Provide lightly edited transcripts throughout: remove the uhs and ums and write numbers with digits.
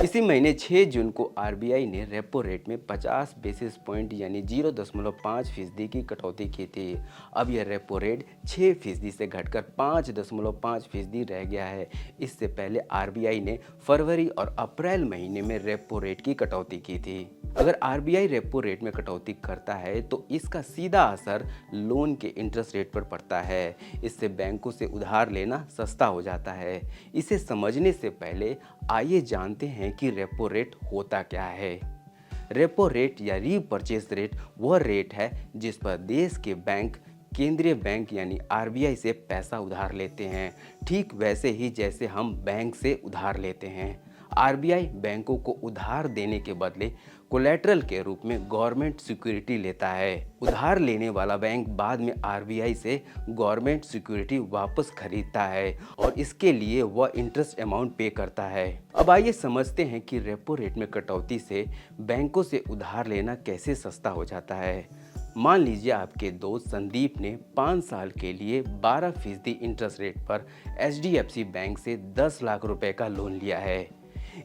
इसी महीने 6 जून को आरबीआई ने रेपो रेट में 50 बेसिस पॉइंट यानी 0.5% की कटौती की थी। अब यह रेपो रेट 6% से घटकर 5.5% रह गया है। इससे पहले आरबीआई ने फरवरी और अप्रैल महीने में रेपो रेट की कटौती की थी। अगर आरबीआई रेपो रेट में कटौती करता है तो इसका सीधा असर लोन के इंटरेस्ट रेट पर पड़ता है। इससे बैंकों से उधार लेना सस्ता हो जाता है। इसे समझने से पहले आइए जानते हैं कि रेपो रेट होता क्या है। रेपो रेट या रीपर्चेज रेट वह रेट है जिस पर देश के बैंक केंद्रीय बैंक यानी आरबीआई से पैसा उधार लेते हैं, ठीक वैसे ही जैसे हम बैंक से उधार लेते हैं। आरबीआई बैंकों को उधार देने के बदले कोलेटरल के रूप में गवर्नमेंट सिक्योरिटी लेता है। उधार लेने वाला बैंक बाद में आरबीआई से गवर्नमेंट सिक्योरिटी वापस खरीदता है और इसके लिए वह इंटरेस्ट अमाउंट पे करता है। अब आइए समझते हैं कि रेपो रेट में कटौती से बैंकों से उधार लेना कैसे सस्ता हो जाता है। मान लीजिए आपके दोस्त संदीप ने 5 साल के लिए 12% इंटरेस्ट रेट पर एचडीएफसी बैंक से 10 लाख रुपए का लोन लिया है।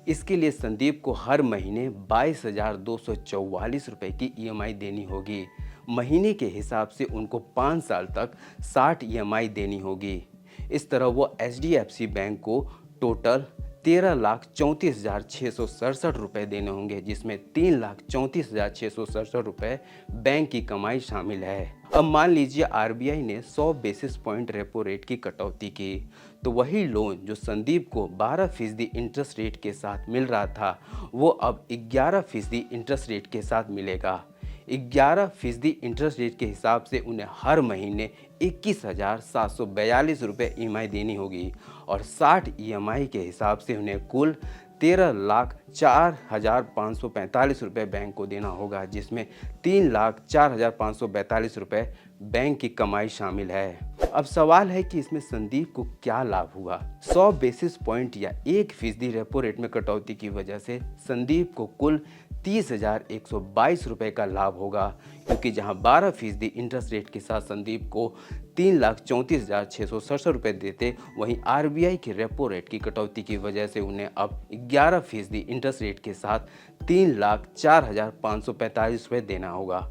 इसके लिए संदीप को हर महीने 22,244 रुपए की ईएमआई देनी होगी। महीने के हिसाब से उनको 5 साल तक 60 ईएमआई देनी होगी। इस तरह वो एचडीएफसी बैंक को टोटल 13,34,667 रुपये देने होंगे, जिसमें 3,34,667 रुपये बैंक की कमाई शामिल है। अब मान लीजिए आरबीआई ने 100 बेसिस पॉइंट रेपो रेट की कटौती की, तो वही लोन जो संदीप को 12% इंटरेस्ट रेट के साथ मिल रहा था वो अब 11% इंटरेस्ट रेट के साथ मिलेगा। 11% इंटरेस्ट रेट के हिसाब से उन्हें हर महीने 21,742 रुपये ईएमआई देनी होगी और 60 ईएमआई के हिसाब से उन्हें कुल 13,04,545 रुपये बैंक को देना होगा, जिसमें 3,04,542 रुपये बैंक की कमाई शामिल है। अब सवाल है कि इसमें संदीप को क्या लाभ हुआ। 100 बेसिस पॉइंट या 1% रेपो रेट में कटौती की वजह से संदीप को कुल 30,122 रुपये का लाभ होगा, क्योंकि जहां 12% इंटरेस्ट रेट के साथ संदीप को 3,34,667 रुपये देते, वहीं आरबीआई के रेपो रेट की कटौती की वजह से उन्हें अब 11% इंटरेस्ट रेट के साथ 3,04,545 रुपये देना होगा।